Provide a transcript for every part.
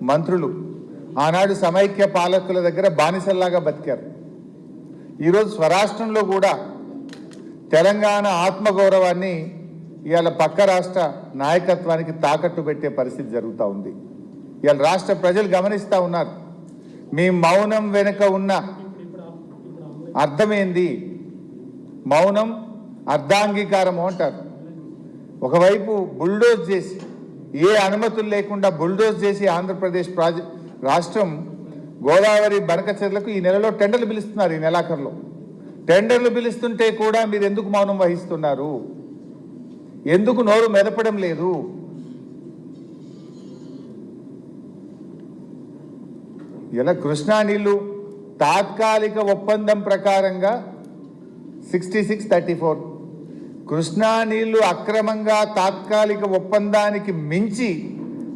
మంత్రులు ఆనాడు సమైక్య పాలకుల దగ్గర బానిసల్లాగా బతికారు. ఈరోజు స్వరాష్ట్రంలో కూడా తెలంగాణ ఆత్మగౌరవాన్ని ఇవాళ పక్క రాష్ట్ర నాయకత్వానికి తాకట్టు పెట్టే పరిస్థితి జరుగుతూ ఉంది. ఇవాళ రాష్ట్ర ప్రజలు గమనిస్తూ ఉన్నారు. మీ మౌనం వెనుక ఉన్న అర్థమేంది? మౌనం అర్ధాంగీకారము అంటారు. ఒకవైపు బుల్డోజ్ చేసి ఏ అనుమతులు లేకుండా బుల్డోజ్ చేసి ఆంధ్రప్రదేశ్ రాష్ట్రం గోదావరి బనకచెర్లకు ఈ నెలలో టెండర్లు పిలుస్తున్నారు. ఈ నెలాఖరులో టెండర్లు పిలుస్తుంటే కూడా మీరు ఎందుకు మౌనం వహిస్తున్నారు? ఎందుకు నోరు మెదపడం లేదు? ఇలా కృష్ణా నీళ్లు తాత్కాలిక ఒప్పందం ప్రకారంగా 66-34 కృష్ణా నీళ్లు అక్రమంగా తాత్కాలిక ఒప్పందానికి మించి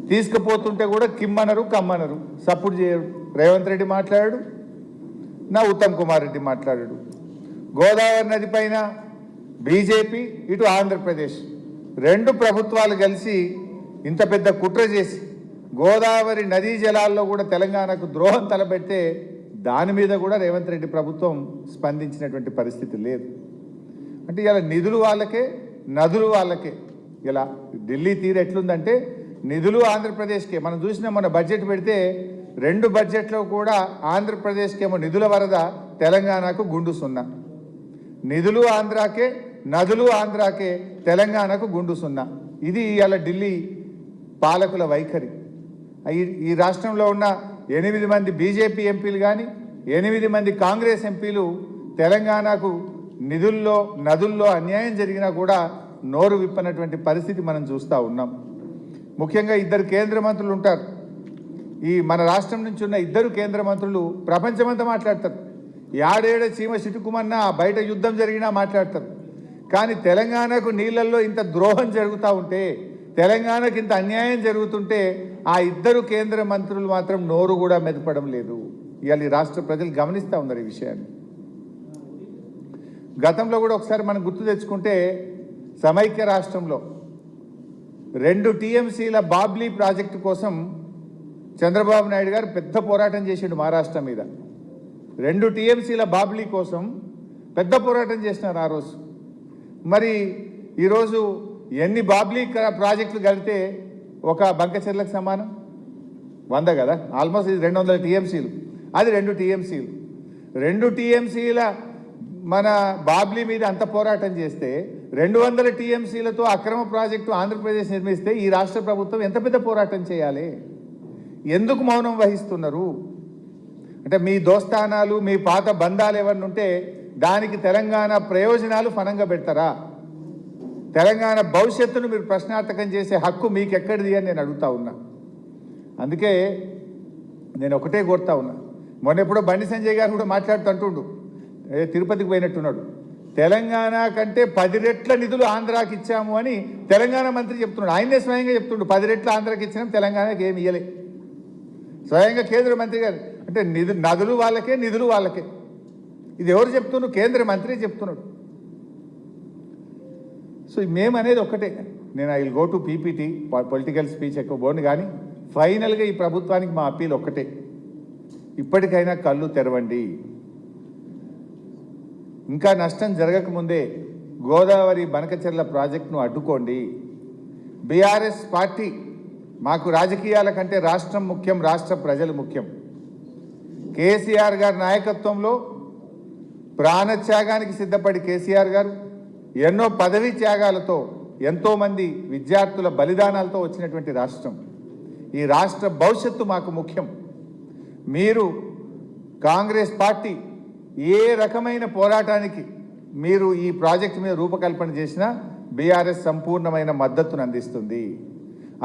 తీసుకుపోతుంటే కూడా కిమ్మనరు కమ్మనరు, సపోర్ట్ చేయరు. రేవంత్ రెడ్డి మాట్లాడాడు, నా ఉత్తమ్ కుమార్ రెడ్డి మాట్లాడాడు. గోదావరి నది పైన బీజేపీ, ఇటు ఆంధ్రప్రదేశ్ రెండు ప్రభుత్వాలు కలిసి ఇంత పెద్ద కుట్ర చేసి గోదావరి నదీ జలాల్లో కూడా తెలంగాణకు ద్రోహం తలపెడితే దాని మీద కూడా రేవంత్ రెడ్డి ప్రభుత్వం స్పందించినటువంటి పరిస్థితి లేదు. అంటే ఇలా నిధులు వాళ్ళకే, నదులు వాళ్ళకే. ఇలా ఢిల్లీ తీరు ఎట్లుందంటే నిధులు ఆంధ్రప్రదేశ్కే. మనం చూసినా మన బడ్జెట్ పెడితే రెండు బడ్జెట్లో కూడా ఆంధ్రప్రదేశ్కేమో నిధుల వరద, తెలంగాణకు గుండు సున్నా. నిధులు ఆంధ్రాకే, నదులు ఆంధ్రాకే, తెలంగాణకు గుండు సున్నా. ఇది ఇలా ఢిల్లీ పాలకుల వైఖరి. ఈ రాష్ట్రంలో ఉన్న 8 మంది బీజేపీ ఎంపీలు కానీ 8 మంది కాంగ్రెస్ ఎంపీలు తెలంగాణకు నిధుల్లో, నదుల్లో అన్యాయం జరిగినా కూడా నోరు విప్పనటువంటి పరిస్థితి మనం చూస్తూ ఉన్నాం. ముఖ్యంగా 2 కేంద్ర మంత్రులు ఉంటారు. ఈ మన రాష్ట్రం నుంచి ఉన్న 2 కేంద్ర మంత్రులు ప్రపంచమంతా మాట్లాడతారు. యాడేడ చీమ చిటుకుమన్నా బయట యుద్ధం జరిగినా మాట్లాడతారు. కానీ తెలంగాణకు నీళ్ళల్లో ఇంత ద్రోహం జరుగుతూ ఉంటే, తెలంగాణకు ఇంత అన్యాయం జరుగుతుంటే ఆ 2 కేంద్ర మంత్రులు మాత్రం నోరు కూడా మెదపడం లేదు. ఇవాళ ఈ రాష్ట్ర ప్రజలు గమనిస్తూ ఉన్నారు ఈ విషయాన్ని. గతంలో కూడా ఒకసారి మనం గుర్తు తెచ్చుకుంటే సమైక్య రాష్ట్రంలో 2 టీఎంసీల బాబ్లీ ప్రాజెక్టు కోసం చంద్రబాబు నాయుడు గారు పెద్ద పోరాటం చేసిండు మహారాష్ట్ర మీద. 2 టీఎంసీల బాబ్లీ కోసం పెద్ద పోరాటం చేసినారు ఆ రోజు. మరి ఈరోజు ఎన్ని బాబ్లీ ప్రాజెక్టులు కలిపితే ఒక బంకచెర్లకు సమానం? 100 కదా, ఆల్మోస్ట్ ఇది 200 టీఎంసీలు, అది 2 టీఎంసీలు. 2 టీఎంసీల మన బాబ్లీ మీద అంత పోరాటం చేస్తే 200 టీఎంసీలతో అక్రమ ప్రాజెక్టు ఆంధ్రప్రదేశ్ నిర్మిస్తే ఈ రాష్ట్ర ప్రభుత్వం ఎంత పెద్ద పోరాటం చేయాలి? ఎందుకు మౌనం వహిస్తున్నారు? అంటే మీ దోస్తానాలు, మీ పాత బంధాలు ఏమన్నా ఉంటే దానికి తెలంగాణ ప్రయోజనాలు ఫనంగా పెడతారా? తెలంగాణ భవిష్యత్తును మీరు ప్రశ్నార్థకం చేసే హక్కు మీకు ఎక్కడిది అని నేను అడుగుతా ఉన్నా. అందుకే నేను ఒకటే కోరుతా ఉన్నా. మొన్న ఎప్పుడో బండి సంజయ్ గారు కూడా మాట్లాడుతుంటుండు, తిరుపతికి పోయినట్టున్నాడు. తెలంగాణ కంటే 10 రెట్ల నిధులు ఆంధ్రాకి ఇచ్చాము అని తెలంగాణ మంత్రి చెప్తున్నాడు. ఆయనే స్వయంగా చెప్తుండు, 10 రెట్ల ఆంధ్రాకి ఇచ్చినాం, తెలంగాణకి ఏమి ఇయ్యలే. స్వయంగా కేంద్ర మంత్రి గారు. అంటే నదులు వాళ్ళకే, నిధులు వాళ్ళకే. ఇది ఎవరు చెప్తున్నారు? కేంద్ర మంత్రి చెప్తున్నాడు. సో మేము అనేది ఒక్కటే. నేను I will go to PPT, political speech ఎక్కువ బోను. కానీ ఫైనల్గా ఈ ప్రభుత్వానికి మా అప్పీల్ ఒక్కటే, ఇప్పటికైనా కళ్ళు తెరవండి. ఇంకా నష్టం జరగకముందే గోదావరి బనకచెర్ల ప్రాజెక్టును అడ్డుకోండి. బీఆర్ఎస్ పార్టీ మాకు రాజకీయాల కంటే రాష్ట్రం ముఖ్యం, రాష్ట్ర ప్రజలు ముఖ్యం. కేసీఆర్ గారి నాయకత్వంలో ప్రాణత్యాగానికి సిద్ధపడి కేసీఆర్ గారు ఎన్నో పదవీ త్యాగాలతో, ఎంతోమంది విద్యార్థుల బలిదానాలతో వచ్చినటువంటి రాష్ట్రం. ఈ రాష్ట్ర భవిష్యత్తు మాకు ముఖ్యం. మీరు కాంగ్రెస్ పార్టీ ఏ రకమైన పోరాటానికి మీరు ఈ ప్రాజెక్టు మీద రూపకల్పన చేసినా బీఆర్ఎస్ సంపూర్ణమైన మద్దతును అందిస్తుంది.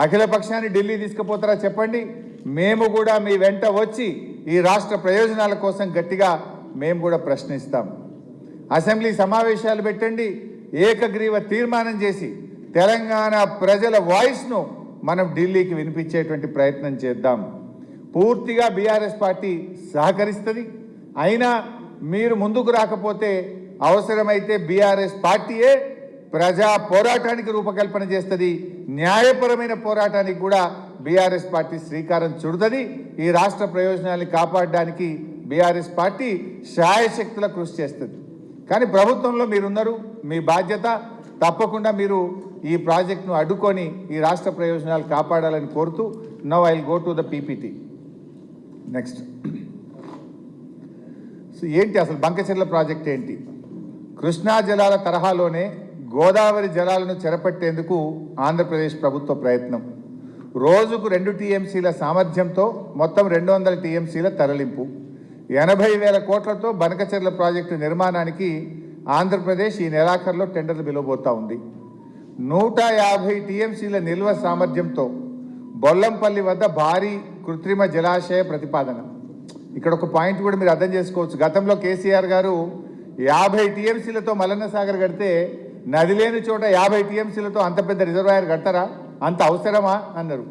అఖిల పక్షాన్ని ఢిల్లీ తీసుకుపోతారా చెప్పండి, మేము కూడా మీ వెంట వచ్చి ఈ రాష్ట్ర ప్రయోజనాల కోసం గట్టిగా మేము కూడా ప్రశ్నిస్తాం. అసెంబ్లీ సమావేశాలు పెట్టండి, ఏకగ్రీవ తీర్మానం చేసి తెలంగాణ ప్రజల వాయిస్ను మనం ఢిల్లీకి వినిపించేటువంటి ప్రయత్నం చేద్దాం. పూర్తిగా బీఆర్ఎస్ పార్టీ సహకరిస్తుంది. అయినా మీరు ముందుకు రాకపోతే అవసరమైతే బీఆర్ఎస్ పార్టీయే ప్రజా పోరాటానికి రూపకల్పన చేస్తుంది, న్యాయపరమైన పోరాటానికి కూడా బీఆర్ఎస్ పార్టీ శ్రీకారం చుడుతుంది. ఈ రాష్ట్ర ప్రయోజనాల్ని కాపాడడానికి బీఆర్ఎస్ పార్టీ శాయశక్తుల కృషి చేస్తుంది. కానీ ప్రభుత్వంలో మీరున్నారు, మీ బాధ్యత తప్పకుండా మీరు ఈ ప్రాజెక్టును అడ్డుకొని ఈ రాష్ట్ర ప్రయోజనాలు కాపాడాలని కోరుతూ now I will go to the PPT. Next, so ఏంటి అసలు బంకచెర్ల ప్రాజెక్ట్ ఏంటి? కృష్ణా జలాల తరహాలోనే గోదావరి జలాలను చెరపట్టేందుకు ఆంధ్రప్రదేశ్ ప్రభుత్వ ప్రయత్నం. రోజుకు 2 టీఎంసీల సామర్థ్యంతో మొత్తం 200 టీఎంసీల తరలింపు. 80,000 కోట్లతో బంకచెర్ల ప్రాజెక్టు నిర్మాణానికి ఆంధ్రప్రదేశ్ ఈ నెలాఖరులో టెండర్లు పిలువబోతా ఉంది. 150 టీఎంసీల నిల్వ సామర్థ్యంతో బొల్లంపల్లి వద్ద భారీ కృత్రిమ జలాశయ ప్రతిపాదన. ఇక్కడ ఒక పాయింట్ కూడా మీరు అర్థం చేసుకోవచ్చు. గతంలో కేసీఆర్ గారు 50 టీఎంసీలతో మల్లన్న సాగర్ కడితే నది లేని చోట 50 టీఎంసీలతో అంత పెద్ద రిజర్వాయర్ కడతారా, అంత అవసరమా అన్నారు.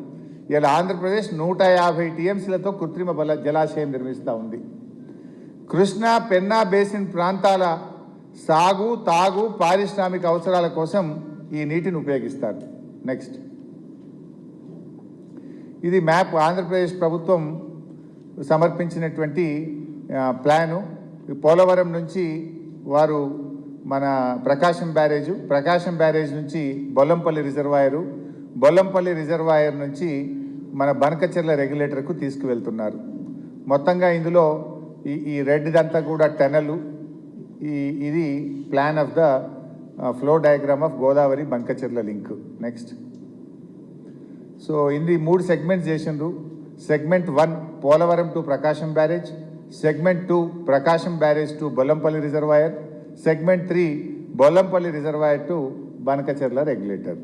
ఇలా ఆంధ్రప్రదేశ్ 150 టీఎంసీలతో కృత్రిమ జలాశయం నిర్మిస్తూ ఉంది. కృష్ణా పెన్నా బేసిన్ ప్రాంతాల సాగు, తాగు, పారిశ్రామిక అవసరాల కోసం ఈ నీటిని ఉపయోగిస్తారు. నెక్స్ట్, ఇది మ్యాప్ యాప్ఆంధ్రప్రదేశ్ ప్రభుత్వం సమర్పించినటువంటి ప్లాను. పోలవరం నుంచి వారు మన ప్రకాశం బ్యారేజ్ నుంచి బొల్లంపల్లి రిజర్వాయర్ నుంచి మన బనకచెర్ల రెగ్యులేటర్కు తీసుకువెళ్తున్నారు. మొత్తంగా ఇందులో ఈ రెడ్ అంతా కూడా టనల్. ఇది plan of the flow diagram of Godavari Bankacherla link. Next, so ఇది 3 సెగ్మెంట్స్ చేసిండ్రు. Segment 1 Polavaram to Prakasam barrage, segment 2 Prakasam barrage to Bollampalli reservoir, segment 3 Bollampalli reservoir to Banakacherla regulator.